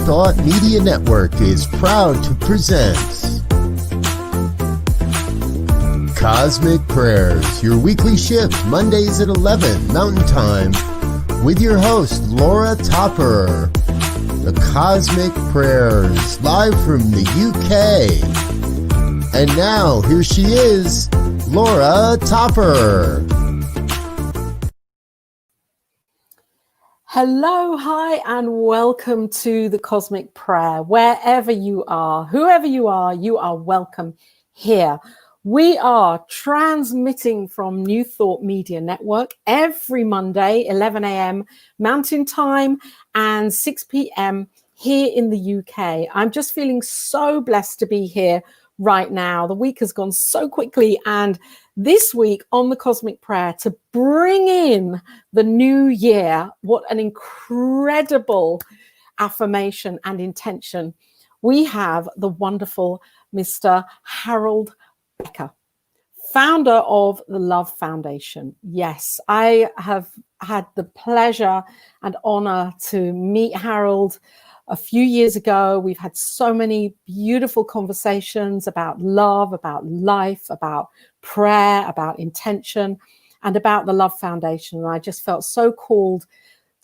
Thought Media Network is proud to present Cosmic Prayers, your weekly shift, Mondays at 11 Mountain Time, with your host, Laura Topper. The Cosmic Prayers, live from the UK. And now, here she is, Laura Topper. Hello, hi, and welcome to the Cosmic Prayer. Wherever you are, whoever you are welcome here. We are transmitting from New Thought Media Network every Monday, 11 a.m. Mountain Time and 6 p.m. here in the UK. I'm just feeling so blessed to be here right now. The week has gone so quickly, and this week on the Cosmic Prayer, to bring in the new year, what an incredible affirmation and intention. We have the wonderful Mr. Harold Becker, founder of the Love Foundation. Yes, I have had the pleasure and honor to meet Harold a few years ago. We've had so many beautiful conversations about love, about life, about prayer, about intention, and about the Love Foundation. And I just felt so called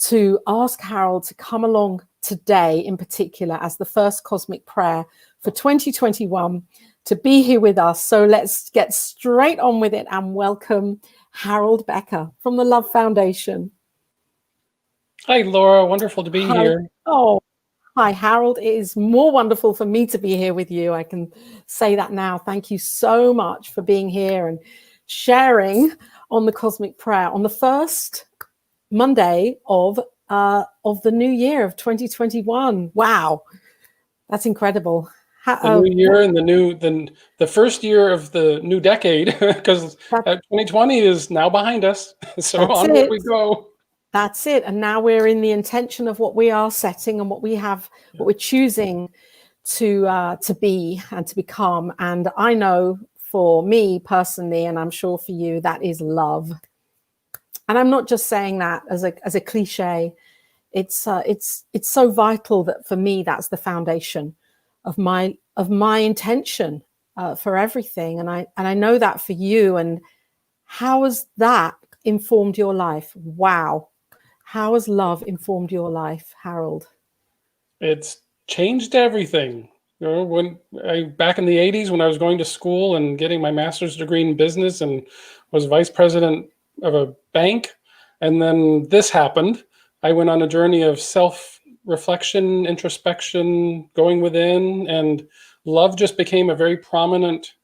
to ask Harold to come along today, in particular, as the first Cosmic Prayer for 2021, to be here with us. So let's get straight on with it and welcome Harold Becker from the Love Foundation. Hi, Laura. Wonderful to be here. Oh, hi, Harold. It is more wonderful for me to be here with you. I can say that now. Thank you so much for being here and sharing on the Cosmic Prayer on the first Monday of the new year of 2021. Wow, that's incredible. The new year and the first year of the new decade, because 2020 is now behind us. So onward we go. That's it. And now we're in the intention of what we are setting and what we're choosing to be and to become. And I know for me personally, and I'm sure for you, that is love. And I'm not just saying that as a cliche. It's so vital that for me, that's the foundation of my intention for everything. And I know that for you. And how has that informed your life? Wow. How has love informed your life, Harold? It's changed everything. You know, back in the 80s, when I was going to school and getting my master's degree in business and was vice president of a bank, and then this happened, I went on a journey of self-reflection, introspection, going within, and love just became a very prominent,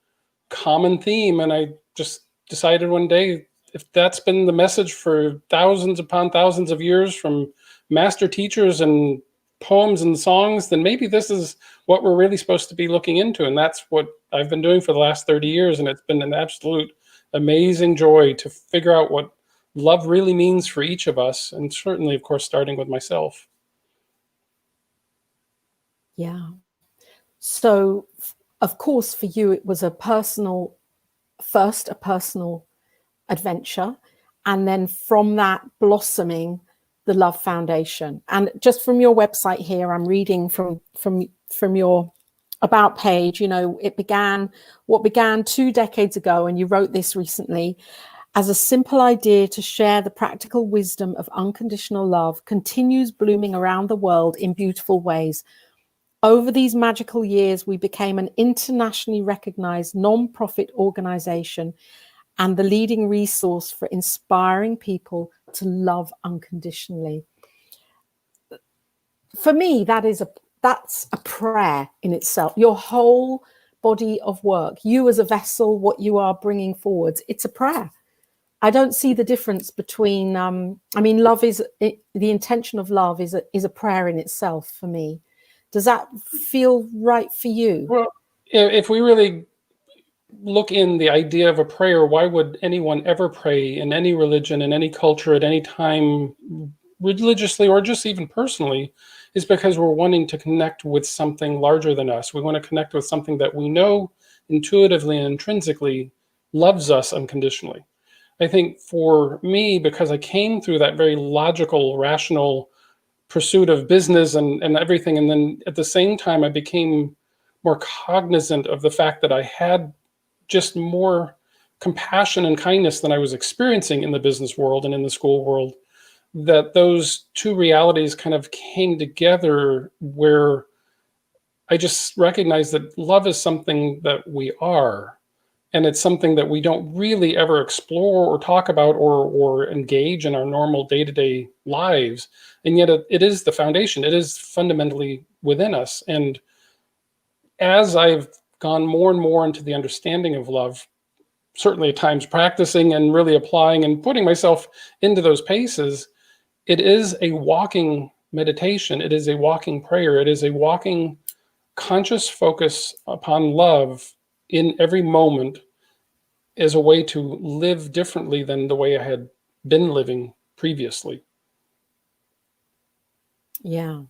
common theme. And I just decided one day, if that's been the message for thousands upon thousands of years from master teachers and poems and songs, then maybe this is what we're really supposed to be looking into. And that's what I've been doing for the last 30 years. And it's been an absolute amazing joy to figure out what love really means for each of us. And certainly, of course, starting with myself. Yeah. So, of course, for you, it was a personal adventure, and then from that blossoming the Love Foundation. And just from your website here, I'm reading from your about page, you know, what began 2 decades ago, and you wrote this recently, as a simple idea to share the practical wisdom of unconditional love continues blooming around the world in beautiful ways. Over these magical years, we became an internationally recognized non-profit organization and the leading resource for inspiring people to love unconditionally. For me, that's a prayer in itself. Your whole body of work, you as a vessel, what you are bringing forwards, it's a prayer. I don't see the difference between, love the intention of love is a prayer in itself for me. Does that feel right for you? Well, if we really look in the idea of a prayer, why would anyone ever pray in any religion, in any culture, at any time, religiously or just even personally, is because we're wanting to connect with something larger than us. We want to connect with something that we know intuitively and intrinsically loves us unconditionally. I think for me, because I came through that very logical, rational pursuit of business and everything. And then at the same time, I became more cognizant of the fact that I had just more compassion and kindness than I was experiencing in the business world and in the school world, that those two realities kind of came together, where I just recognized that love is something that we are, and it's something that we don't really ever explore or talk about or engage in our normal day-to-day lives. And yet it is the foundation. It is fundamentally within us. And as I've gone more and more into the understanding of love, certainly at times practicing and really applying and putting myself into those paces, it is a walking meditation. It is a walking prayer. It is a walking conscious focus upon love in every moment, as a way to live differently than the way I had been living previously. Yeah.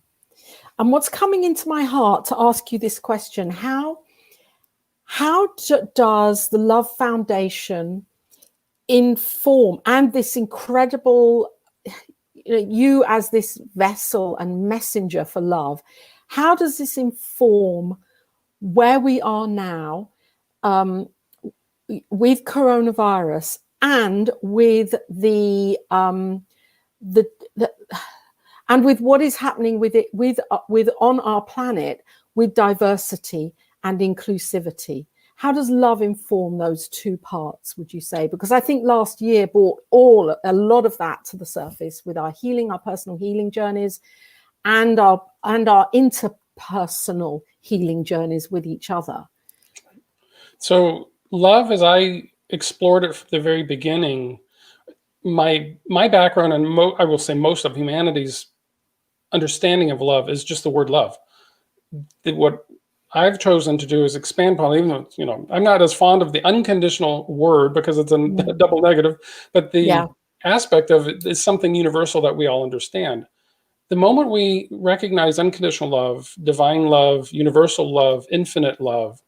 And what's coming into my heart to ask you this question, does the Love Foundation inform, and this incredible, you as this vessel and messenger for love, how does this inform where we are now with coronavirus and with and with what is happening with it, with on our planet, with diversity and inclusivity? How does love inform those two parts, would you say? Because I think last year brought a lot of that to the surface with our healing, our personal healing journeys, and our interpersonal healing journeys with each other. So love, as I explored it from the very beginning, my background, and I will say most of humanity's understanding of love, is just the word love. What I've chosen to do is expand upon, even though, I'm not as fond of the unconditional word because it's a double negative, but the aspect of it is something universal that we all understand. The moment we recognize unconditional love, divine love, universal love, infinite love,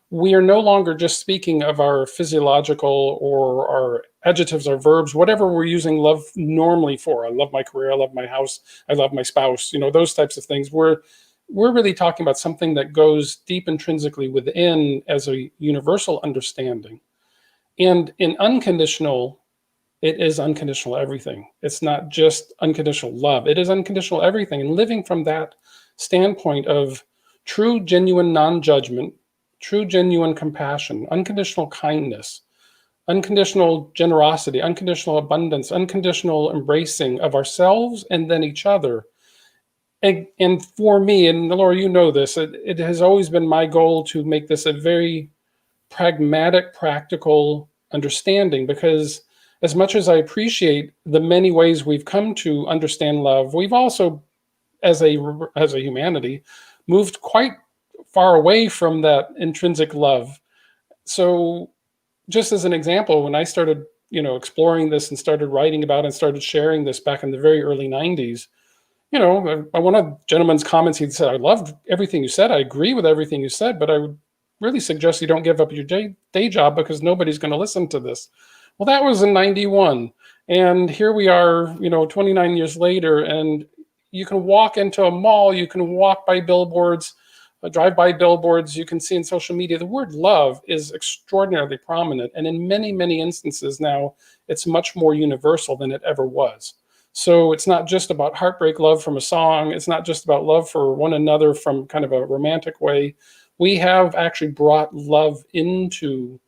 we are no longer just speaking of our physiological or our adjectives or verbs, whatever we're using love normally for. I love my career, I love my house, I love my spouse, those types of things. We're really talking about something that goes deep intrinsically within as a universal understanding. And in unconditional, it is unconditional everything. It's not just unconditional love. It is unconditional everything. And living from that standpoint of true, genuine non-judgment, true, genuine compassion, unconditional kindness, unconditional generosity, unconditional abundance, unconditional embracing of ourselves and then each other. And for me, and Laura, you know this, it has always been my goal to make this a very pragmatic, practical understanding, because as much as I appreciate the many ways we've come to understand love, we've also, as a humanity, moved quite far away from that intrinsic love. So just as an example, when I started, exploring this and started writing about it and started sharing this back in the very early 90s, one of the gentleman's comments, he said, I loved everything you said. I agree with everything you said, but I would really suggest you don't give up your day job because nobody's going to listen to this. Well, that was in 91. And here we are, 29 years later, and you can walk into a mall, you can walk by billboards, drive by billboards, you can see in social media, the word love is extraordinarily prominent. And in many, many instances now, it's much more universal than it ever was. So it's not just about heartbreak love from a song. It's not just about love for one another from kind of a romantic way. We have actually brought love into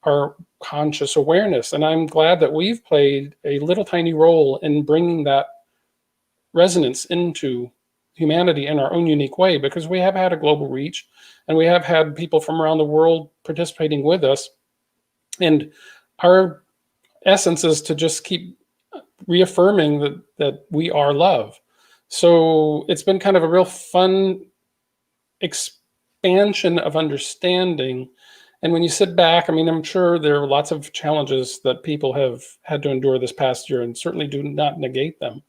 our conscious awareness. And I'm glad that we've played a little tiny role in bringing that resonance into humanity in our own unique way, because we have had a global reach and we have had people from around the world participating with us. And our essence is to just keep reaffirming that we are love. So it's been kind of a real fun expansion of understanding. And when you sit back, I'm sure there are lots of challenges that people have had to endure this past year, and certainly do not negate them.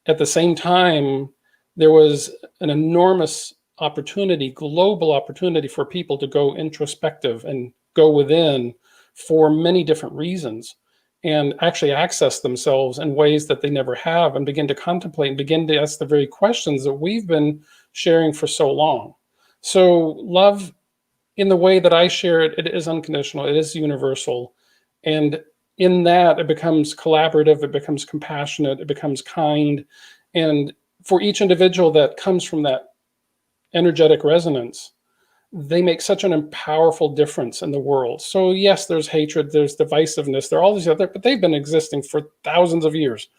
At the same time, there was an enormous opportunity, global opportunity, for people to go introspective and go within for many different reasons. and actually access themselves in ways that they never have, and begin to contemplate and begin to ask the very questions that we've been sharing for so long. So love, in the way that I share it, it is unconditional, it is universal. And in that, it becomes collaborative, it becomes compassionate, it becomes kind. And for each individual that comes from that energetic resonance, they make such an powerful difference in the world. So yes, there's hatred, there's divisiveness, there are all these other, but they've been existing for thousands of years.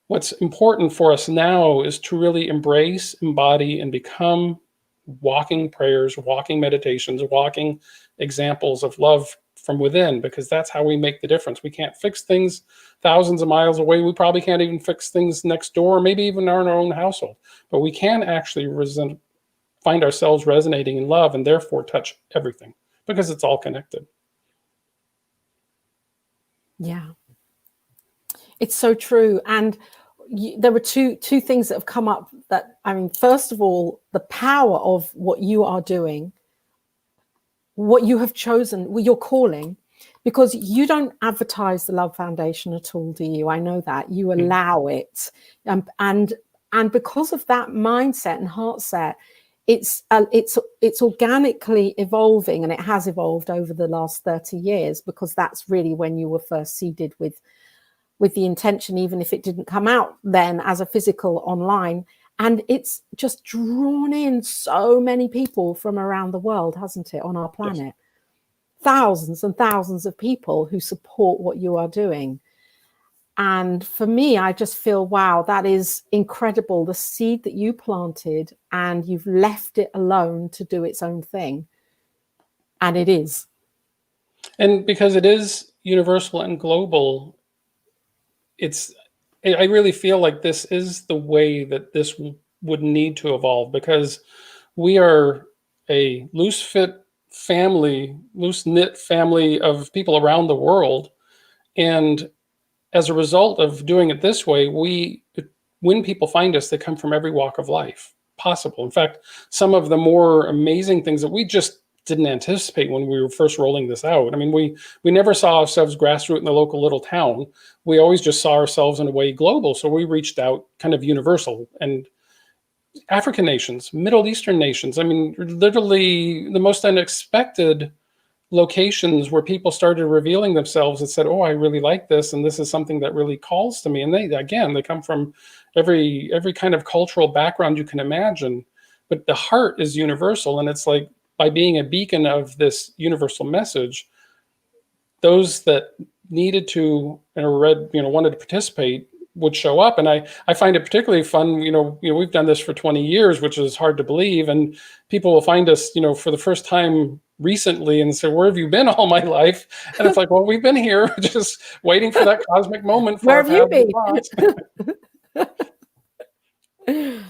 What's important for us now is to really embrace, embody, and become walking prayers, walking meditations, walking examples of love from within, because that's how we make the difference. We can't fix things thousands of miles away. We probably can't even fix things next door, maybe even in our own household, but we can actually find ourselves resonating in love, and therefore touch everything, because it's all connected. Yeah, it's so true. And there were two things that have come up that, I mean, first of all, the power of what you are doing, what you have chosen, your calling, because you don't advertise the Love Foundation at all, do you? I know that you allow it, and because of that mindset and heart set, it's organically evolving, and it has evolved over the last 30 years, because that's really when you were first seeded with the intention, even if it didn't come out then as a physical online. And it's just drawn in so many people from around the world, hasn't it, on our planet? Yes. Thousands and thousands of people who support what you are doing. And for me, I just feel, wow, that is incredible. The seed that you planted, and you've left it alone to do its own thing. And it is. And because it is universal and global, I really feel like this is the way that this would need to evolve, because we are a loose-knit family of people around the world. And as a result of doing it this way, when people find us, they come from every walk of life possible. In fact, some of the more amazing things that we just didn't anticipate when we were first rolling this out. I mean, we never saw ourselves grassroots in the local little town. We always just saw ourselves in a way global. So we reached out kind of universal. And African nations, Middle Eastern nations, I mean, literally the most unexpected locations where people started revealing themselves and said, oh, I really like this, and this is something that really calls to me. And they come from every kind of cultural background you can imagine, but the heart is universal. And it's like, by being a beacon of this universal message, those that needed to wanted to participate would show up. And I find it particularly fun, we've done this for 20 years, which is hard to believe. And people will find us, for the first time recently and say, where have you been all my life? And it's like, well, we've been here just waiting for that cosmic moment. Where have you been?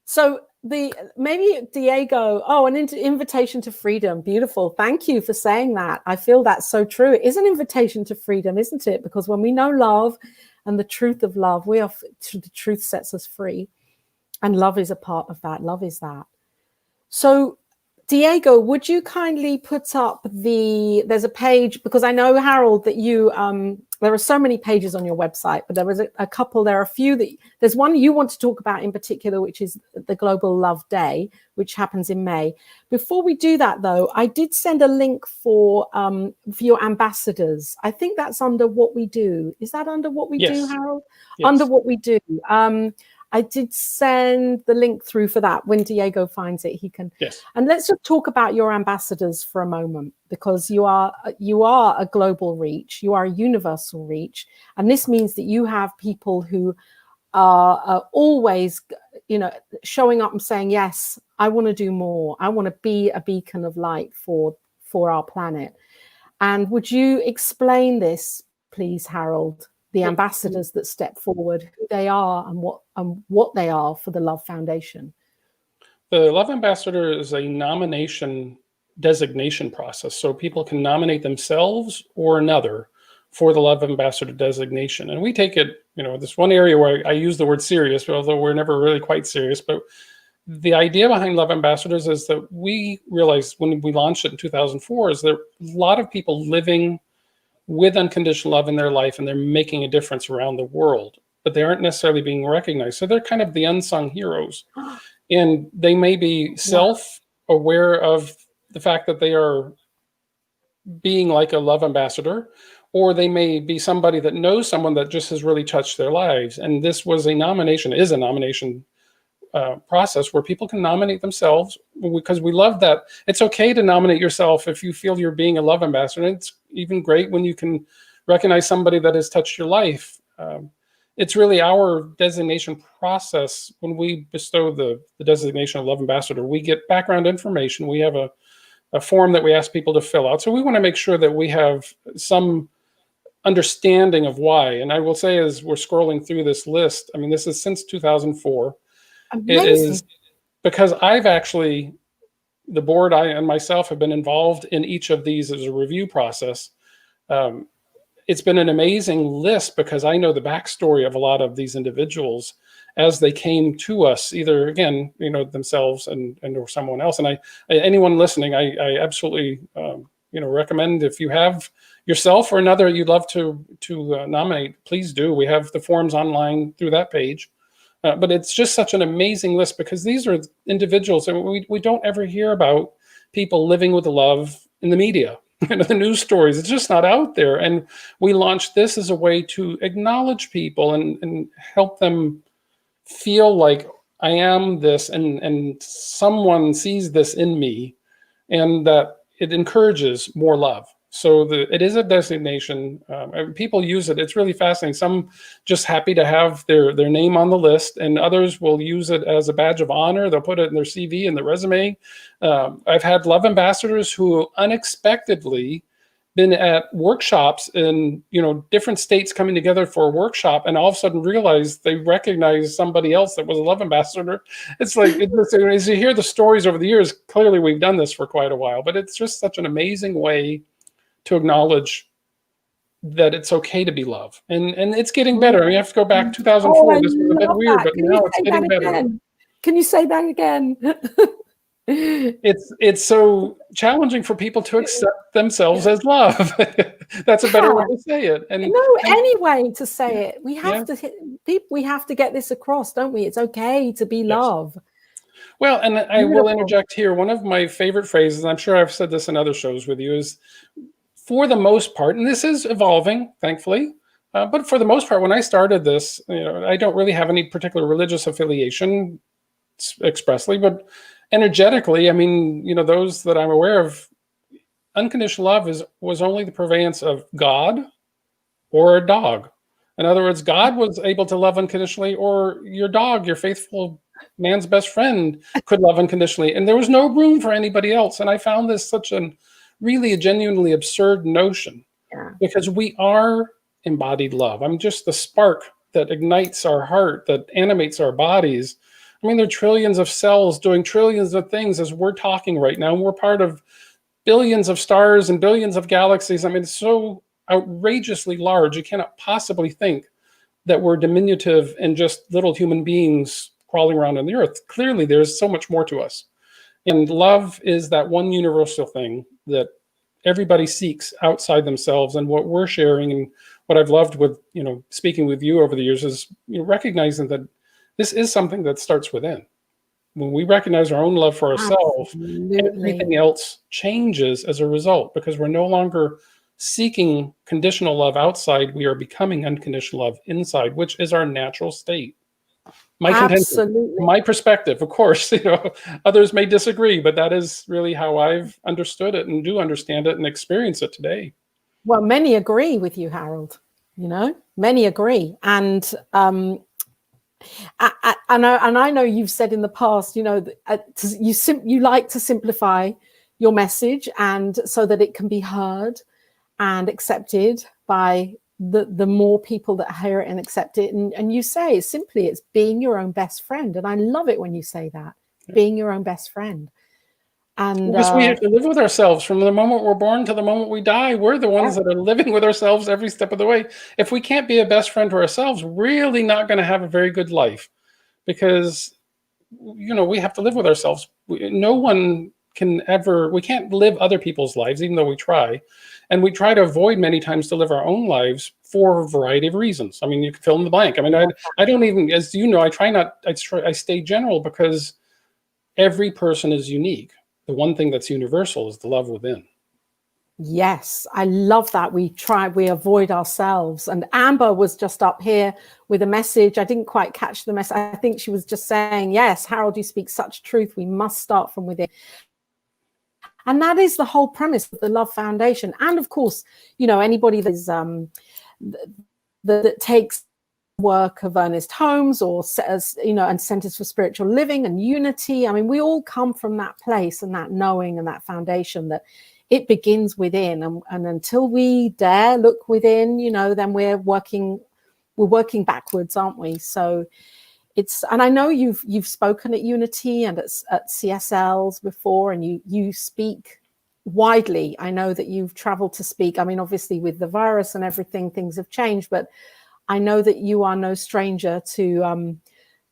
So maybe Diego, an invitation to freedom. Beautiful. Thank you for saying that. I feel that's so true. It is an invitation to freedom, isn't it? Because when we know love and the truth of love, the truth sets us free. And love is a part of that. Love is that. So Diego, would you kindly put up there's a page, because I know, Harold, that you, there are so many pages on your website, but there was a couple, there are a few there's one you want to talk about in particular, which is the Global Love Day, which happens in May. Before we do that though, I did send a link for your ambassadors. I think that's under What We Do. Is that under What We Do, Harold? Yes. Under What We Do. I did send the link through for that. When Diego finds it, he can. Yes. And let's just talk about your ambassadors for a moment, because you are a global reach, you are a universal reach, and this means that you have people who are always, showing up and saying, yes, I want to do more. I want to be a beacon of light for our planet. And would you explain this, please, Harold? The ambassadors that step forward, who they are and what they are for the Love Foundation. The Love Ambassador is a nomination designation process. So people can nominate themselves or another for the Love Ambassador designation. And we take it, this one area where I use the word serious, although we're never really quite serious. But the idea behind Love Ambassadors is that we realized when we launched it in 2004 is there are a lot of people living with unconditional love in their life, and they're making a difference around the world, but they aren't necessarily being recognized. So they're kind of the unsung heroes. And they may be self-aware of the fact that they are being like a love ambassador, or they may be somebody that knows someone that just has really touched their lives. And this is a nomination process where people can nominate themselves, because we love that. It's okay to nominate yourself if you feel you're being a love ambassador. And it's even great when you can recognize somebody that has touched your life. It's really our designation process. When we bestow the designation of love ambassador, we get background information. We have a form that we ask people to fill out. So we want to make sure that we have some understanding of why. And I will say, as we're scrolling through this list, I mean, this is since 2004. Amazing. It is because the board, I and myself have been involved in each of these as a review process. It's been an amazing list because I know the backstory of a lot of these individuals as they came to us, either, again, themselves and or someone else. And anyone listening, I absolutely, recommend, if you have yourself or another you'd love to nominate, please do. We have the forms online through that page. But it's just such an amazing list because these are individuals, and we don't ever hear about people living with love in the media. The news stories, it's just not out there. And we launched this as a way to acknowledge people and help them feel like I am this, and someone sees this in me, and that it encourages more love. So it is a designation. People use it. It's really fascinating. Some just happy to have their name on the list, and others will use it as a badge of honor. They'll put it in their CV and their resume. I've had love ambassadors who unexpectedly been at workshops in different states coming together for a workshop, and all of a sudden realize they recognize somebody else that was a love ambassador. It's like, as you hear the stories over the years, clearly we've done this for quite a while, but it's just such an amazing way to acknowledge that it's okay to be love, and it's getting better. I mean, you have to go back 2004. This was a bit weird, but now it's getting better. Can you say that again? It's so challenging for people to accept themselves as love. That's a better way to say it. And any way to say it. We have to get this across, don't we? It's okay to be love. Well, and I will interject here. One of my favorite phrases, I'm sure I've said this in other shows with you, is, for the most part, and this is evolving, thankfully, but for the most part, when I started this, I don't really have any particular religious affiliation expressly, but energetically, I mean, those that I'm aware of, unconditional love was only the purveyance of God or a dog. In other words, God was able to love unconditionally, or your dog, your faithful man's best friend, could love unconditionally, and there was no room for anybody else. And I found this such a genuinely absurd notion, because we are embodied love. I'm just the spark that ignites our heart, that animates our bodies. I mean, there are trillions of cells doing trillions of things as we're talking right now. We're part of billions of stars and billions of galaxies. I mean, it's so outrageously large. You cannot possibly think that we're diminutive and just little human beings crawling around on the earth. Clearly, there's so much more to us. And love is that one universal thing that everybody seeks outside themselves. And what we're sharing, and what I've loved with, speaking with you over the years, is recognizing that this is something that starts within. When we recognize our own love for ourselves, everything else changes as a result, because we're no longer seeking conditional love outside. We are becoming unconditional love inside, which is our natural state. My perspective, of course, others may disagree, but that is really how I've understood it and do understand it and experience it today. Well, many agree with you, Harold. Many agree, and I know you've said in the past, you like to simplify your message, and so that it can be heard and accepted by the more people that hear it and accept it. And you say simply, it's being your own best friend. And I love it when you say that, being your own best friend. And because we have to live with ourselves from the moment we're born to the moment we die. We're the ones that are living with ourselves every step of the way. If we can't be a best friend to ourselves, we're really not going to have a very good life, because, we have to live with ourselves. No one can we can't live other people's lives, even though we try. And we try to avoid many times to live our own lives for a variety of reasons. I mean, you can fill in the blank. I mean, I don't even, as you know, I stay general because every person is unique. The one thing that's universal is the love within. Yes, I love that. We avoid ourselves. And Amber was just up here with a message. I didn't quite catch the message. I think she was just saying, yes, Harold, you speak such truth. We must start from within. And that is the whole premise of the Love Foundation. And of course, you know, anybody that is that takes work of Ernest Holmes or, you know, and Centers for Spiritual Living and Unity. I mean, we all come from that place and that knowing and that foundation that it begins within. And until we dare look within, you know, then we're working backwards, aren't we? So and I know you've spoken at Unity and at CSLs before, and you speak widely. I know that you've traveled to speak. I mean, obviously with the virus and everything, things have changed, but I know that you are no stranger to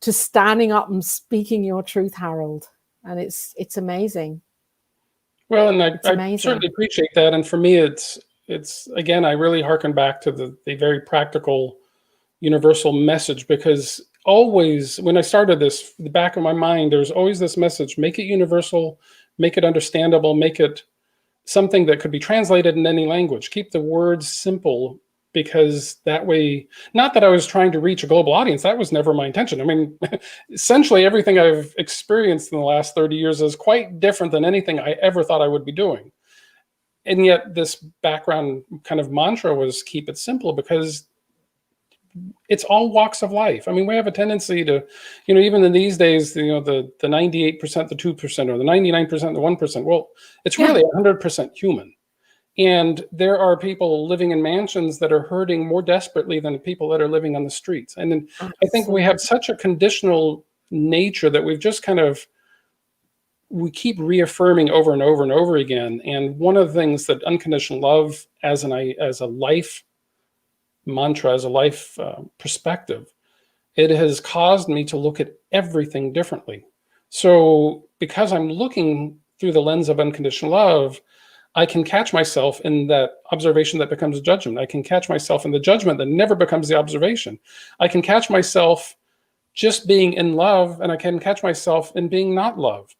standing up and speaking your truth, Harold. And it's amazing. Well, and I certainly appreciate that. And for me, it's again, I really hearken back to the very practical, universal message, because always when I started this, the back of my mind, there's always this message: make it universal, make it understandable, make it something that could be translated in any language. Keep the words simple, because that way, not that I was trying to reach a global audience, that was never my intention. I mean, essentially everything I've experienced in the last 30 years is quite different than anything I ever thought I would be doing. And yet this background kind of mantra was keep it simple, because it's all walks of life. I mean, we have a tendency to, you know, even in these days, you know, the 98%, the 2%, or the 99%, the 1%. Well, it's really 100% human. And there are people living in mansions that are hurting more desperately than the people that are living on the streets. And then I think we have such a conditional nature that we've just we keep reaffirming over and over and over again. And one of the things that unconditional love as a life mantra, as a life perspective, it has caused me to look at everything differently. So because I'm looking through the lens of unconditional love, I can catch myself in that observation that becomes judgment. I can catch myself in the judgment that never becomes the observation. I can catch myself just being in love, and I can catch myself in being not love.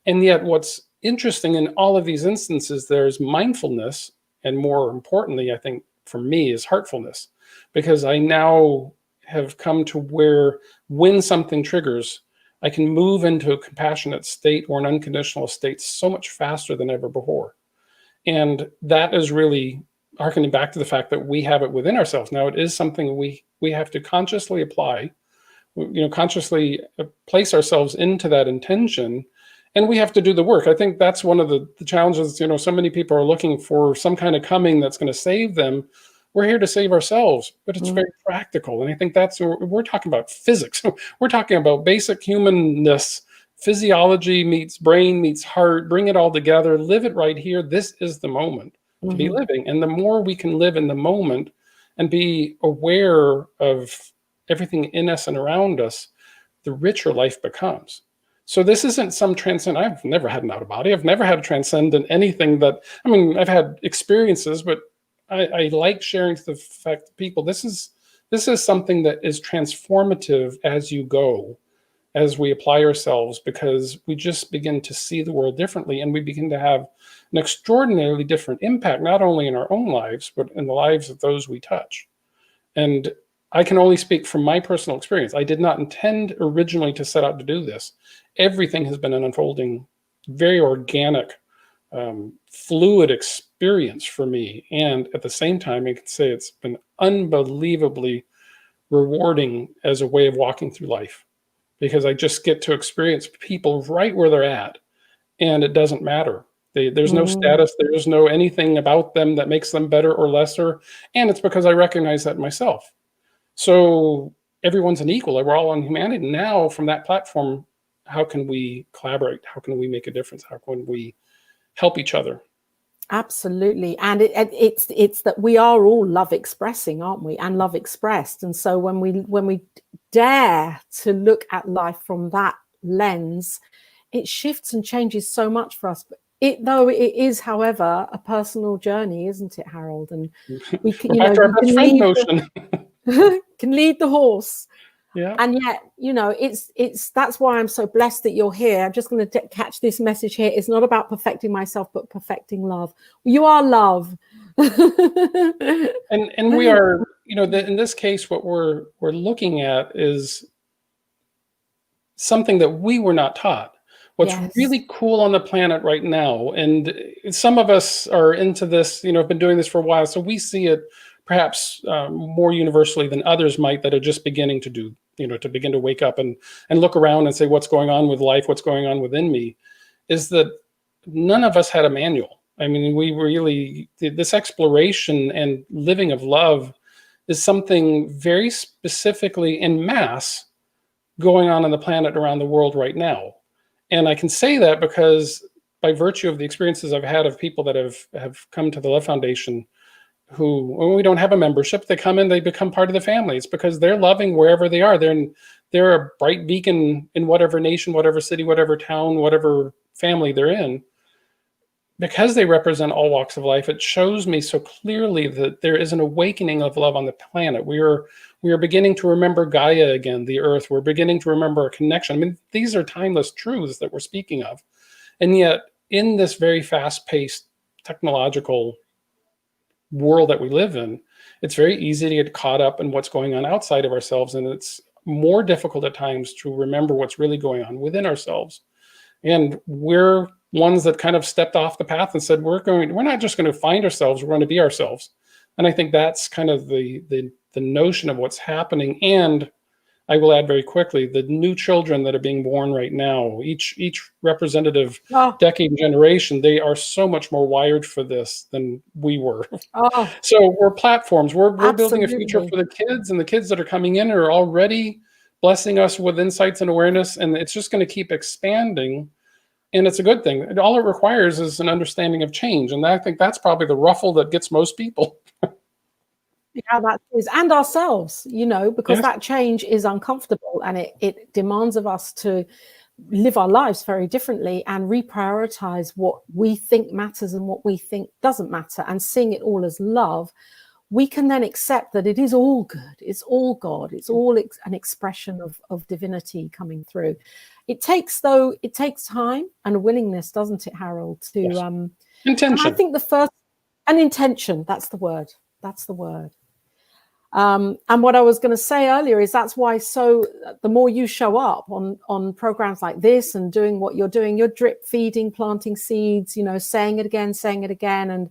And yet what's interesting in all of these instances, there's mindfulness, and more importantly, I think for me, is heartfulness, because I now have come to where when something triggers, I can move into a compassionate state or an unconditional state so much faster than ever before. And that is really harkening back to the fact that we have it within ourselves. Now, it is something we have to consciously apply, you know, consciously place ourselves into that intention, and we have to do the work. I think that's one of the challenges. You know, so many people are looking for some kind of coming that's going to save them. We're here to save ourselves, but it's very practical. And I think that's we're talking about physics. We're talking about basic humanness. Physiology meets brain meets heart, bring it all together, live it right here. This is the moment to be living. And the more we can live in the moment and be aware of everything in us and around us, the richer life becomes. So this isn't some transcend. I've never had an out of body. I've never had a transcendent anything that, I mean, I've had experiences, but I like sharing the fact that people, this is something that is transformative as you go, as we apply ourselves, because we just begin to see the world differently, and we begin to have an extraordinarily different impact, not only in our own lives, but in the lives of those we touch. And I can only speak from my personal experience. I did not intend originally to set out to do this. Everything has been an unfolding, very organic, fluid experience for me. And at the same time, I can say it's been unbelievably rewarding as a way of walking through life, because I just get to experience people right where they're at, and it doesn't matter. There's no status, there's no anything about them that makes them better or lesser, and it's because I recognize that myself. So everyone's an equal, we're all on humanity. Now from that platform, how can we collaborate? How can we make a difference? How can we help each other? Absolutely. And it's that we are all love expressing, aren't we? And love expressed. And so when we dare to look at life from that lens, it shifts and changes so much for us. But though it is, however, a personal journey, isn't it, Harold? And we can, We're back to our best friend notion. can lead the horse. Yeah. And yet, it's that's why I'm so blessed that you're here. I'm just going to catch this message here. It's not about perfecting myself, but perfecting love. You are love. And we are, in this case, what we're looking at is something that we were not taught. What's really cool on the planet right now, and some of us are into this, have been doing this for a while, so we see it perhaps more universally than others might that are just beginning to do, to begin to wake up and look around and say, what's going on with life, what's going on within me, is that none of us had a manual. I mean, we really, this exploration and living of love is something very specifically en masse going on the planet around the world right now. And I can say that because by virtue of the experiences I've had of people that have come to the Love Foundation who, when we don't have a membership, they come in, they become part of the family. It's because they're loving wherever they are. They're a bright beacon in whatever nation, whatever city, whatever town, whatever family they're in. Because they represent all walks of life, it shows me so clearly that there is an awakening of love on the planet. We are beginning to remember Gaia again, the earth. We're beginning to remember a connection. I mean, these are timeless truths that we're speaking of. And yet, in this very fast-paced technological world that we live in, it's very easy to get caught up in what's going on outside of ourselves. And it's more difficult at times to remember what's really going on within ourselves. And we're ones that kind of stepped off the path and said, we're not just going to find ourselves, we're going to be ourselves. And I think that's kind of the notion of what's happening. And I will add very quickly, the new children that are being born right now, each representative decade generation, they are so much more wired for this than we were. So we're platforms. We're building a future for the kids, and the kids that are coming in are already blessing us with insights and awareness, and it's just going to keep expanding. And it's a good thing. All it requires is an understanding of change. And I think that's probably the ruffle that gets most people. Yeah, that is, and ourselves, because that change is uncomfortable and it demands of us to live our lives very differently and reprioritize what we think matters and what we think doesn't matter, and seeing it all as love. We can then accept that it is all good. It's all God. It's all an expression of divinity coming through. It takes time and a willingness, doesn't it, Harold? To intention. I think an intention. That's the word. And what I was going to say earlier is that's why. So the more you show up on programs like this and doing what you're doing, you're drip feeding, planting seeds. Saying it again,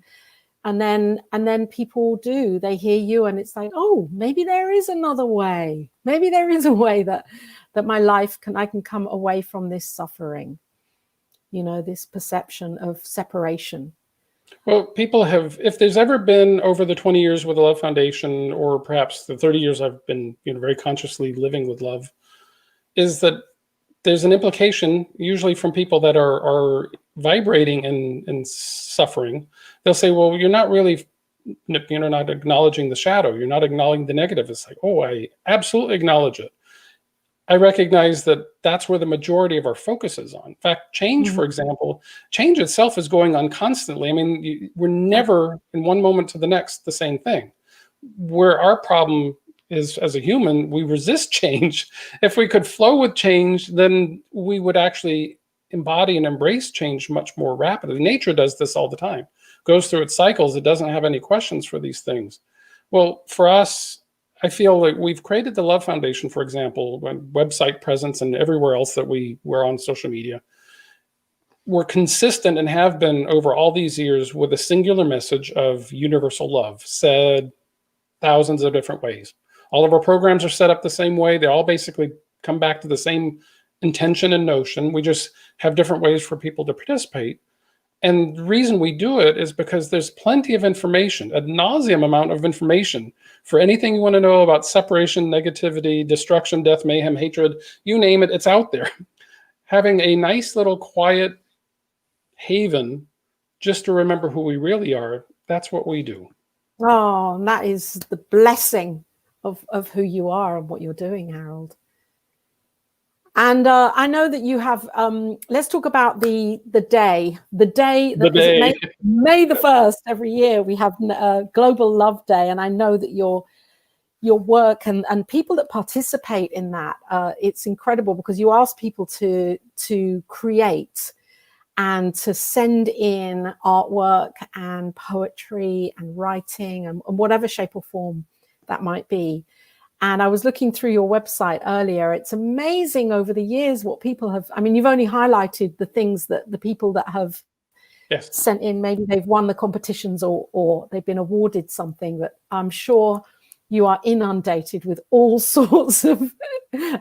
and then people they hear you, and it's like, oh, maybe there is another way. Maybe there is a way that my life I can come away from this suffering, this perception of separation. Well, people have, if there's ever been over the 20 years with the Love Foundation, or perhaps the 30 years I've been, very consciously living with love, is that there's an implication, usually from people that are vibrating in suffering. They'll say, well, you're not acknowledging the shadow. You're not acknowledging the negative. It's like, oh, I absolutely acknowledge it. I recognize that that's where the majority of our focus is on. In fact, change, for example, change itself is going on constantly. I mean, we're never in one moment to the next the same thing. Where our problem is, as a human, we resist change. If we could flow with change, then we would actually embody and embrace change much more rapidly. Nature does this all the time, goes through its cycles. It doesn't have any questions for these things. Well, for us, I feel like we've created the Love Foundation, for example, website presence and everywhere else that we're on social media. We're consistent and have been over all these years with a singular message of universal love, said thousands of different ways. All of our programs are set up the same way. They all basically come back to the same intention and notion. We just have different ways for people to participate. And the reason we do it is because there's plenty of information, ad nauseum amount of information for anything you want to know about separation, negativity, destruction, death, mayhem, hatred, you name it, it's out there. Having a nice little quiet haven just to remember who we really are, that's what we do. Oh, and that is the blessing of who you are and what you're doing, Harold. And I know that you have, let's talk about the day that is it May the 1st every year. We have Global Love Day. And I know that your work and people that participate in that, it's incredible because you ask people to create and to send in artwork and poetry and writing and whatever shape or form that might be. And I was looking through your website earlier. It's amazing over the years what people have. I mean, you've only highlighted the things that the people that have sent in, maybe they've won the competitions or they've been awarded something, but I'm sure you are inundated with all sorts of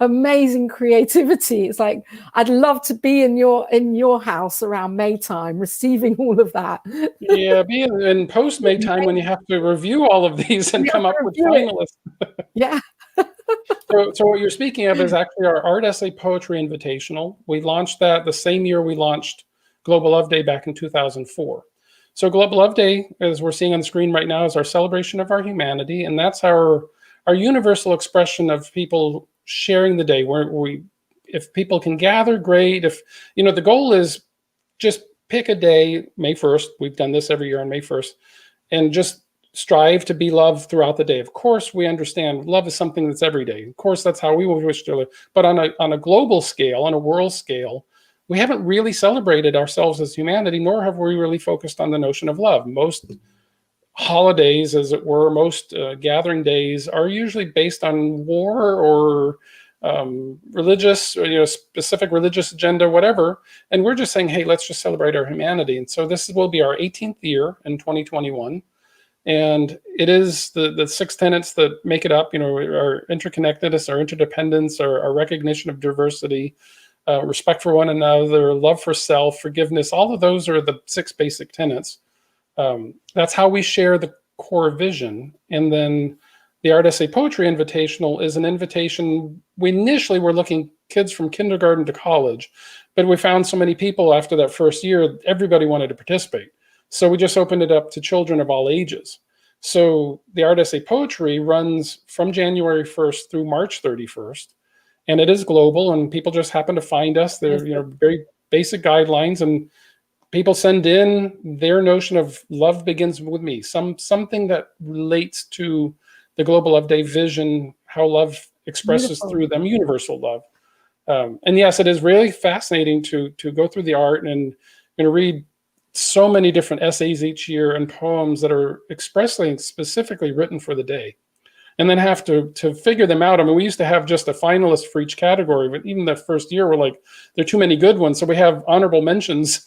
amazing creativity. It's like, I'd love to be in your house around May time, receiving all of that. Yeah, be in post May time when you have to review all of these and come up with finalists. Yeah. So what you're speaking of is actually our Art Essay Poetry Invitational. We launched that the same year we launched Global Love Day back in 2004. So Global Love Day, as we're seeing on the screen right now, is our celebration of our humanity, and that's our universal expression of people sharing the day. Where if people can gather, great. If the goal is just pick a day, May 1st. We've done this every year on May 1st, and just strive to be loved throughout the day. Of course, we understand love is something that's every day. Of course, that's how we will wish to live. But on a global scale, on a world scale, we haven't really celebrated ourselves as humanity, nor have we really focused on the notion of love. Most holidays, as it were, most gathering days are usually based on war or religious, or specific religious agenda, whatever. And we're just saying, hey, let's just celebrate our humanity. And so this will be our 18th year in 2021. And it is the 6 tenets that make it up, our interconnectedness, our interdependence, our recognition of diversity, respect for one another, love for self, forgiveness. All of those are the 6 basic tenets. That's how we share the core vision. And then the Art Essay Poetry Invitational is an invitation. We initially were looking kids from kindergarten to college, but we found so many people after that first year, everybody wanted to participate. So we just opened it up to children of all ages. So the Art Essay Poetry runs from January 1st through March 31st. And it is global, and people just happen to find us. They're very basic guidelines, and people send in their notion of love begins with me, something that relates to the Global Love Day vision, how love expresses through them, universal love. And yes, it is really fascinating to go through the art and read so many different essays each year and poems that are expressly and specifically written for the day. And then have to figure them out. I mean, we used to have just a finalist for each category, but even the first year, we're like, there are too many good ones. So we have honorable mentions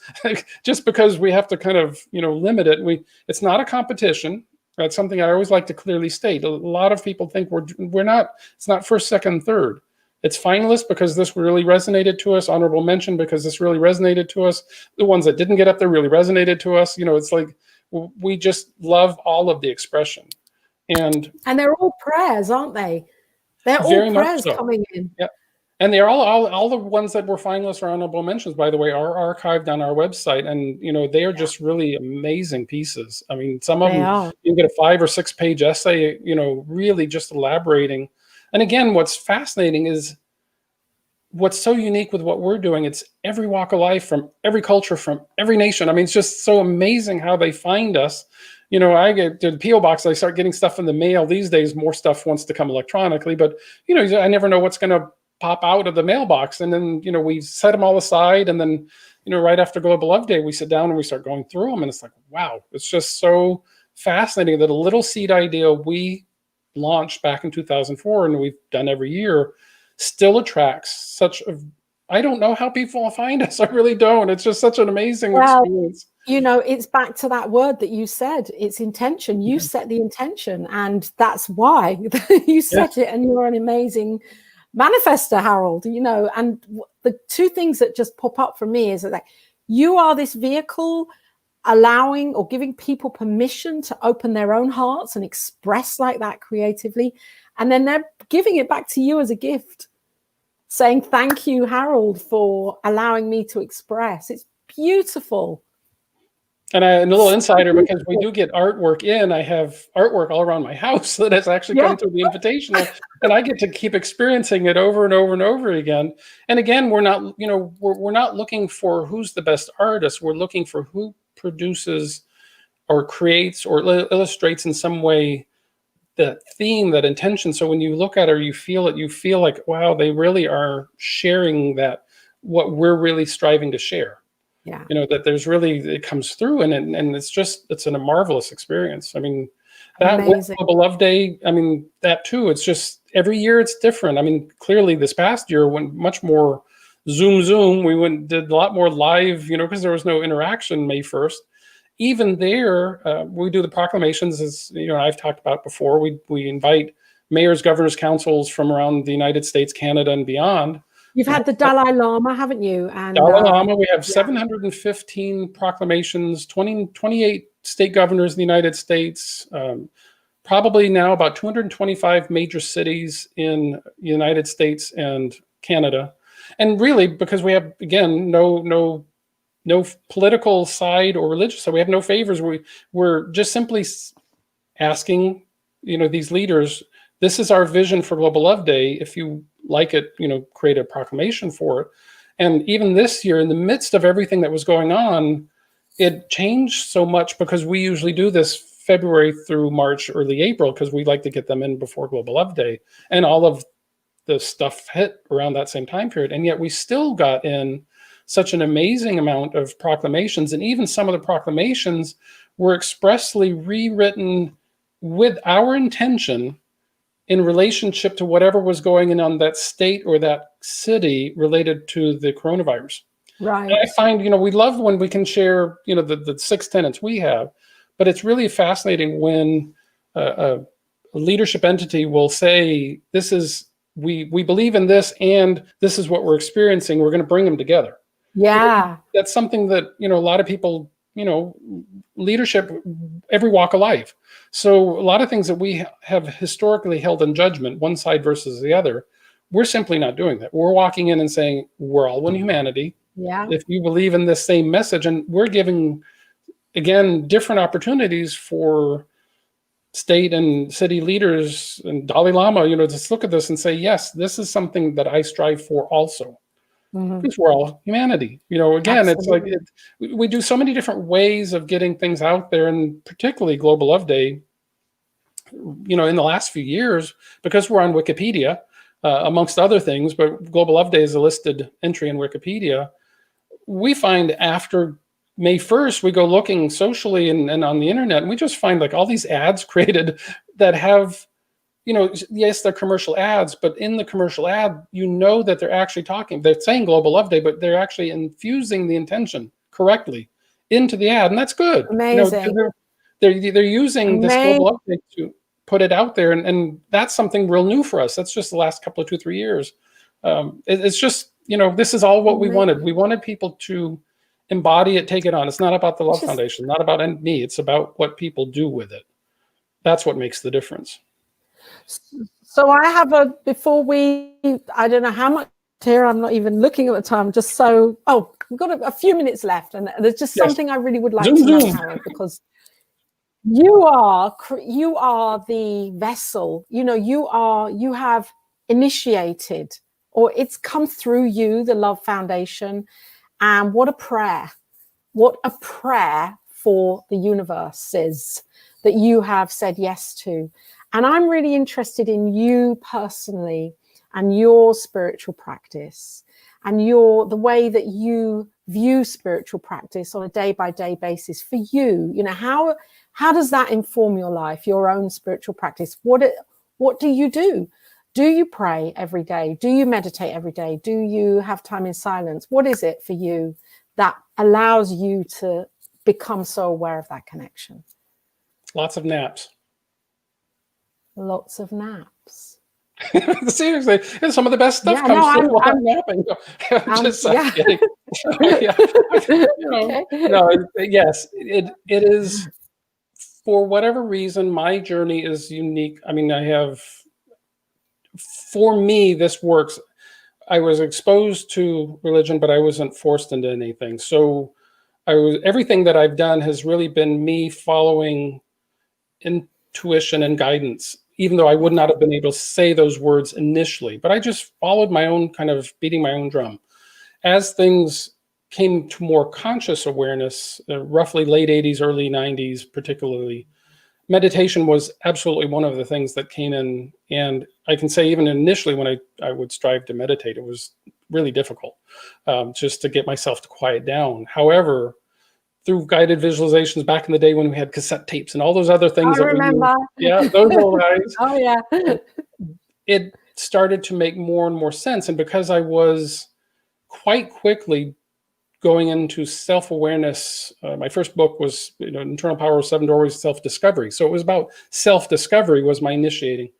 just because we have to kind of, limit it. It's not a competition. That's something I always like to clearly state. A lot of people think we're not, it's not first, second, third. It's finalist because this really resonated to us, honorable mention because this really resonated to us. The ones that didn't get up there really resonated to us. It's like, we just love all of the expression. And they're all prayers, aren't they? They're all prayers coming in. Yeah. And they're all the ones that were finalists or honorable mentions, by the way, are archived on our website. And, they are just really amazing pieces. I mean, some of them, you can get a 5 or 6 page essay, really just elaborating. And again, what's fascinating is what's so unique with what we're doing. It's every walk of life, from every culture, from every nation. I mean, it's just so amazing how they find us. I get to the P.O. box, I start getting stuff in the mail these days. More stuff wants to come electronically, but, I never know what's going to pop out of the mailbox. And then, we set them all aside. And then, right after Global Love Day, we sit down and we start going through them. And it's like, wow, it's just so fascinating that a little seed idea we launched back in 2004 and we've done every year still attracts I don't know how people find us. I really don't. It's just such an amazing experience. It's back to that word that you said. It's intention. You set the intention, and that's why you set it. And you're an amazing manifester, Harold. And the 2 things that just pop up for me is that you are this vehicle allowing or giving people permission to open their own hearts and express like that creatively. And then they're giving it back to you as a gift, saying, thank you, Harold, for allowing me to express. It's beautiful. And a little insider, because we do get artwork in, I have artwork all around my house that has actually come through the invitational, and I get to keep experiencing it over and over and over again. And again, we're not, we're not looking for who's the best artist. We're looking for who produces or creates or illustrates in some way that theme, that intention. So when you look at it or you feel it, you feel like, wow, they really are sharing that, what we're really striving to share. Yeah. That there's really, it comes through, and it's a marvelous experience. I mean, that Amazing. Global Love Day, I mean, that too, it's just every year it's different. I mean, clearly this past year went much more Zoom. We did a lot more live, because there was no interaction May 1st. Even there, we do the proclamations, as I've talked about before. We invite mayors, governors, councils from around the United States, Canada, and beyond. You've had the Dalai Lama, haven't you? And Dalai Lama, we have 715 proclamations, 28 state governors in the United States, probably now about 225 major cities in the United States and Canada. And really, because we have, again, no political side or religious side, we have no favors. We're just simply asking, these leaders, this is our vision for Global Love Day. If you like it, create a proclamation for it. And even this year, in the midst of everything that was going on, it changed so much, because we usually do this February through March, early April, because we like to get them in before Global Love Day. And all of the stuff hit around that same time period. And yet we still got in such an amazing amount of proclamations. And even some of the proclamations were expressly rewritten with our intention in relationship to whatever was going on that state or that city related to the coronavirus. Right. And I find, we love when we can share, the 6 tenets we have, but it's really fascinating when a leadership entity will say, this is, we believe in this, and this is what we're experiencing. We're going to bring them together. Yeah. That's something that, a lot of people, leadership, every walk of life. So a lot of things that we have historically held in judgment, one side versus the other, we're simply not doing that. We're walking in and saying, we're all one humanity. Yeah. If you believe in this same message, and we're giving, again, different opportunities for state and city leaders and Dalai Lama, to look at this and say, yes, this is something that I strive for also. Because we're all humanity. Again, Absolutely. it's like we do so many different ways of getting things out there, and particularly Global Love Day, in the last few years, because we're on Wikipedia, amongst other things, but Global Love Day is a listed entry in Wikipedia. We find after May 1st, we go looking socially and on the internet, and we just find like all these ads created that have, yes, they're commercial ads, but in the commercial ad, that they're actually they're saying Global Love Day, but they're actually infusing the intention correctly into the ad. And that's good. Amazing. They're using this Global Love Day to put it out there. And that's something real new for us. That's just the last couple of 2-3 years. It's just, this is all what we wanted. We wanted people to embody it, take it on. It's not about the Love Foundation, not about me. It's about what people do with it. That's what makes the difference. So I have I don't know how much here, I'm not even looking at the time, we've got a few minutes left, and there's just something I really would like to know, Harold, because you are the vessel, you have initiated, or it's come through you, the Love Foundation, and what a prayer for the universe is that you have said yes to. And I'm really interested in you personally and your spiritual practice and the way that you view spiritual practice on a day-by-day basis for you. How does that inform your life, your own spiritual practice? What do you do? Do you pray every day? Do you meditate every day? Do you have time in silence? What is it for you that allows you to become so aware of that connection? Lots of naps. Lots of naps. Seriously, and some of the best stuff comes through while I'm napping. Kidding. Yes, it is. For whatever reason, my journey is unique. I mean, for me, this works. I was exposed to religion, but I wasn't forced into anything. So everything that I've done has really been me following intuition and guidance, even though I would not have been able to say those words initially, but I just followed my own kind of beating my own drum. As things came to more conscious awareness, roughly late 80s, early 90s, particularly, meditation was absolutely one of the things that came in. And I can say even initially when I would strive to meditate, it was really difficult just to get myself to quiet down. However, through guided visualizations back in the day when we had cassette tapes and all those other things I remember. yeah, those old guys. Oh yeah. It started to make more and more sense. And because I was quite quickly going into self-awareness, my first book was Internal Power of Seven Doorways, Self-Discovery. So it was about self-discovery was my initiating.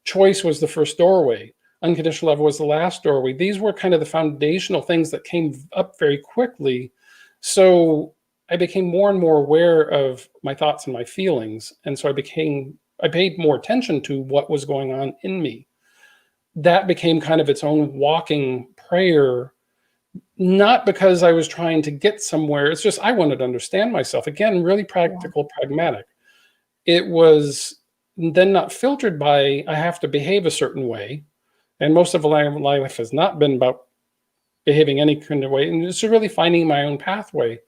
Choice was the first doorway. Unconditional love was the last doorway. These were kind of the foundational things that came up very quickly. So I became more and more aware of my thoughts and my feelings. And so I paid more attention to what was going on in me. That became kind of its own walking prayer, not because I was trying to get somewhere. It's just I wanted to understand myself. Again, really practical, pragmatic. It was then not filtered by I have to behave a certain way. And most of my life has not been about behaving any kind of way. And it's really finding my own pathway.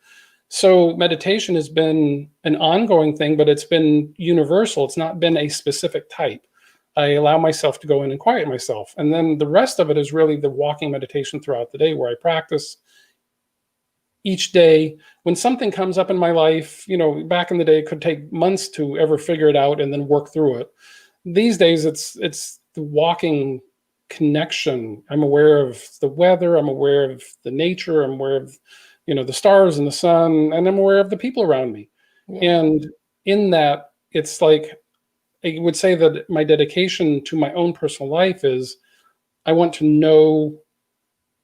So meditation has been an ongoing thing, but it's been universal. It's not been a specific type. I allow myself to go in and quiet myself. And then the rest of it is really the walking meditation throughout the day where I practice each day. When something comes up in my life, back in the day, it could take months to ever figure it out and then work through it. These days, it's the walking connection. I'm aware of the weather. I'm aware of the nature. I'm aware of, the stars and the sun, and I'm aware of the people around me. Yeah. And in that, it's like, I would say that my dedication to my own personal life is I want to know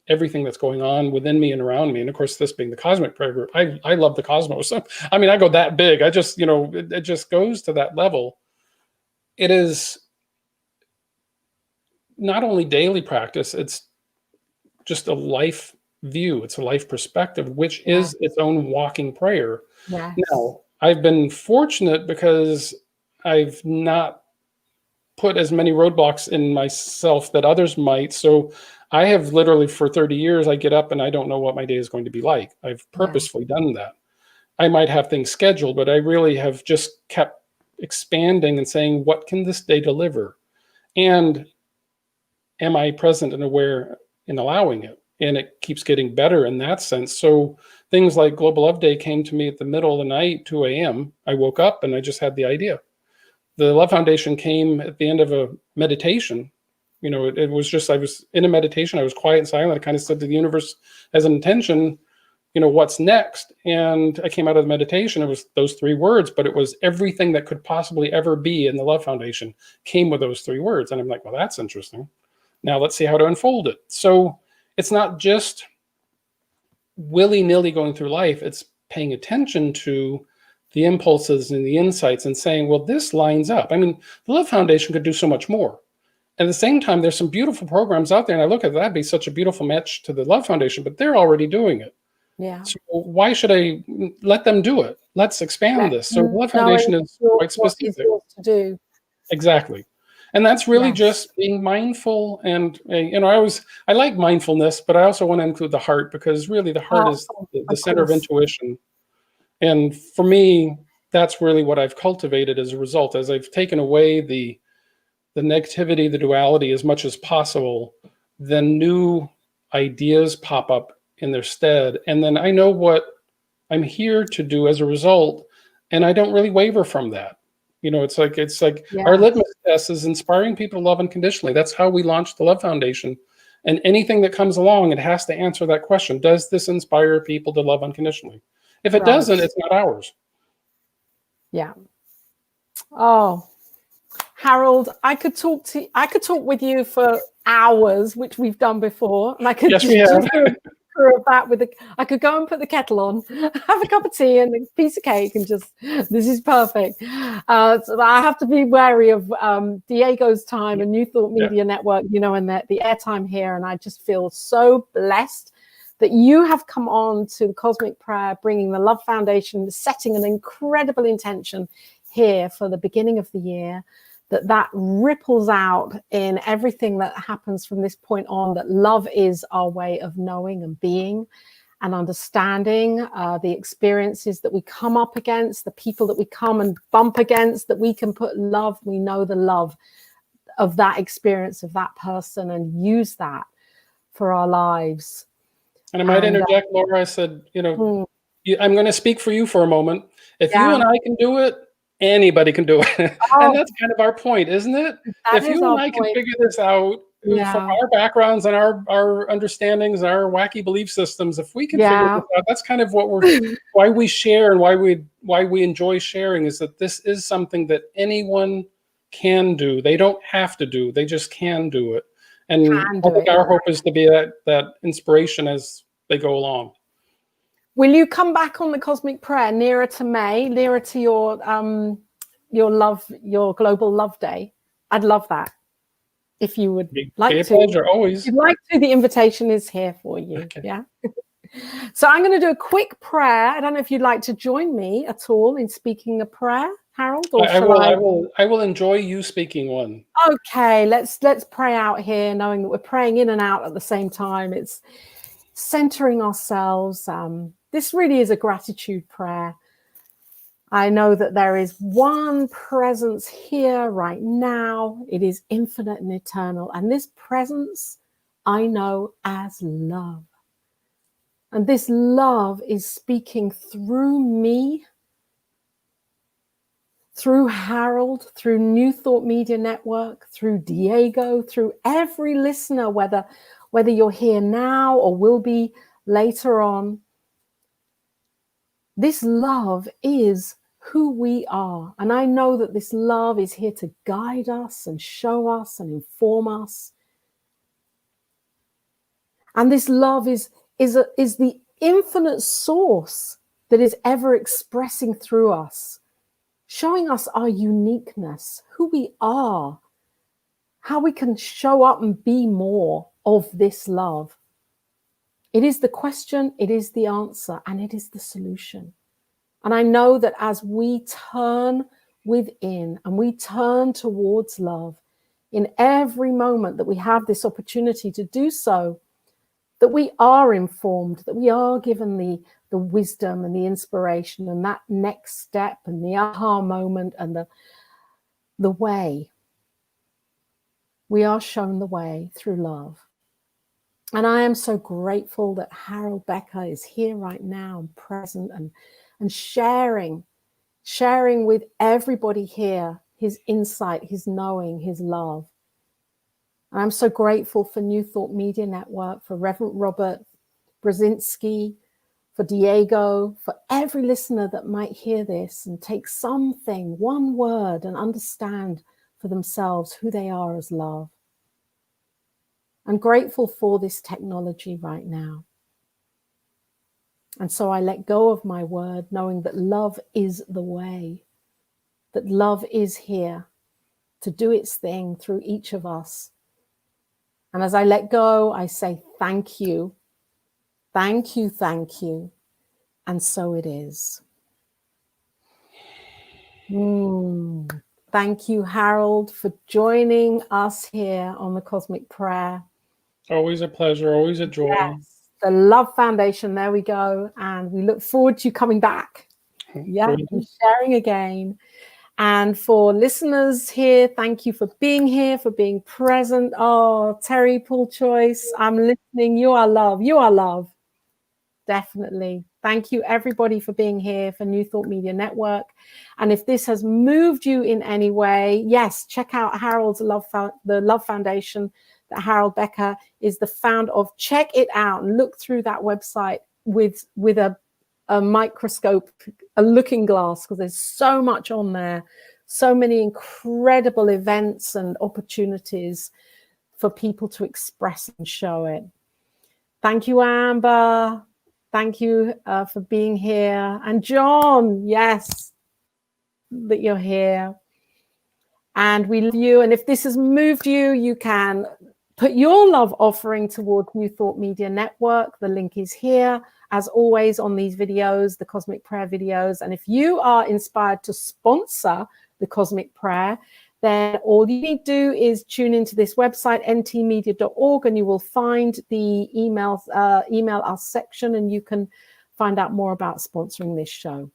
everything that's going on within me and around me. And of course, this being the Cosmic Prayer Group, I love the cosmos. So, I go that big. I just, it just goes to that level. It is not only daily practice, it's just a life view. It's a life perspective, which is its own walking prayer. Yes. Now, I've been fortunate because I've not put as many roadblocks in myself that others might. So I have literally for 30 years, I get up and I don't know what my day is going to be like. I've purposefully done that. I might have things scheduled, but I really have just kept expanding and saying, what can this day deliver? And am I present and aware in allowing it? And it keeps getting better in that sense. So things like Global Love Day came to me at the middle of the night, 2 a.m. I woke up and I just had the idea. The Love Foundation came at the end of a meditation. It was just, I was in a meditation. I was quiet and silent. I kind of said to the universe as an intention, what's next? And I came out of the meditation. It was those 3 words, but it was everything that could possibly ever be in the Love Foundation came with those 3 words. And I'm like, well, that's interesting. Now let's see how to unfold it. So it's not just willy-nilly going through life. It's paying attention to the impulses and the insights and saying, well, this lines up. The Love Foundation could do so much more. At the same time, there's some beautiful programs out there. And I look at that'd be such a beautiful match to the Love Foundation, but they're already doing it. Yeah. So why should I let them do it? Let's expand this. So the Love Foundation is quite specific. To do. Exactly. And that's really just being mindful. And, I like mindfulness, but I also want to include the heart, because really the heart is the center of intuition. And for me, that's really what I've cultivated as a result. As I've taken away the negativity, the duality as much as possible, then new ideas pop up in their stead. And then I know what I'm here to do as a result. And I don't really waver from that. It's like our litmus test is inspiring people to love unconditionally. That's how we launched the Love Foundation. And anything that comes along, it has to answer that question. Does this inspire people to love unconditionally? If it doesn't, it's not ours. Yeah. Oh, Harold, I could talk with you for hours, which we've done before, and I could yes, we have. I could go and put the kettle on, have a cup of tea and a piece of cake, and just, this is perfect. So I have to be wary of Diego's time and New Thought Media Network, and the airtime here, and I just feel so blessed that you have come on to the Cosmic Prayer, bringing the Love Foundation, setting an incredible intention here for the beginning of the year, that ripples out in everything that happens from this point on, that love is our way of knowing and being and understanding the experiences that we come up against, the people that we come and bump against, that we can put love, we know the love of that experience of that person and use that for our lives. And I might interject, Laura. I said, I'm going to speak for you for a moment. If you and I can do it, anybody can do it. And that's kind of our point, isn't it? If you and I can figure this out from our backgrounds and our understandings and our wacky belief systems, if we can figure this out, that's kind of why we share and why we enjoy sharing, is that this is something that anyone can do. They don't have to do, they just can do it. And I think our hope is to be that inspiration as they go along. Will you come back on the Cosmic Prayer nearer to May, nearer to your Global Love Day? I'd love that. If you would like to. Pleasure, always. If you'd like to, the invitation is here for you. Okay. Yeah. So I'm going to do a quick prayer. I don't know if you'd like to join me at all in speaking a prayer, Harold, or I will enjoy you speaking one. Okay, let's pray out here, knowing that we're praying in and out at the same time. It's centering ourselves. This really is a gratitude prayer. I know that there is one presence here right now. It is infinite and eternal. And this presence I know as love. And this love is speaking through me, through Harold, through New Thought Media Network, through Diego, through every listener, whether you're here now or will be later on. This love is who we are. And I know that this love is here to guide us and show us and inform us. And this love is the infinite source that is ever expressing through us, showing us our uniqueness, who we are, how we can show up and be more of this love. It is the question, it is the answer, and it is the solution. And I know that as we turn within and we turn towards love, in every moment that we have this opportunity to do so, that we are informed, that we are given the wisdom and the inspiration and that next step and the aha moment and the way. We are shown the way through love. And I am so grateful that Harold Becker is here right now and present and sharing with everybody here his insight, his knowing, his love. And I'm so grateful for New Thought Media Network, for Reverend Robert Brzezinski, for Diego, for every listener that might hear this and take something, one word, and understand for themselves who they are as love. I'm grateful for this technology right now. And so I let go of my word, knowing that love is the way, that love is here to do its thing through each of us. And as I let go, I say, thank you, thank you, thank you. And so it is. Thank you, Harold, for joining us here on the Cosmic Prayer. Always a pleasure, always a joy. Yes, the Love Foundation, there we go. And we look forward to you coming back. Yeah, and sharing again. And for listeners here, thank you for being here, for being present. Oh, Terry Paul Choice, I'm listening. You are love. You are love. Definitely. Thank you, everybody, for being here for New Thought Media Network. And if this has moved you in any way, yes, check out Harold's the Love Foundation that Harold Becker is the founder of. Check it out and look through that website with a microscope, a looking glass, because there's so much on there, so many incredible events and opportunities for people to express and show it. Thank you, Amber. Thank you for being here. And John, yes, that you're here. And we love you. And if this has moved you, you can Put your love offering towards New Thought Media Network. The link is here, as always, on these videos, the Cosmic Prayer videos. And if you are inspired to sponsor the Cosmic Prayer, then all you need to do is tune into this website, ntmedia.org, and you will find the email us section, and you can find out more about sponsoring this show.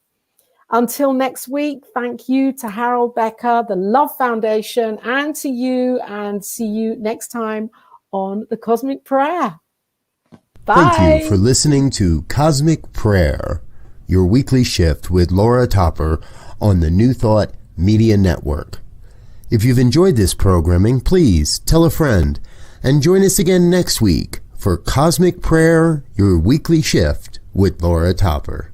Until next week, thank you to Harold Becker, the Love Foundation, and to you, and see you next time on the Cosmic Prayer. Bye. Thank you for listening to Cosmic Prayer, your weekly shift with Laura Topper on the New Thought Media Network. If you've enjoyed this programming, please tell a friend and join us again next week for Cosmic Prayer, your weekly shift with Laura Topper.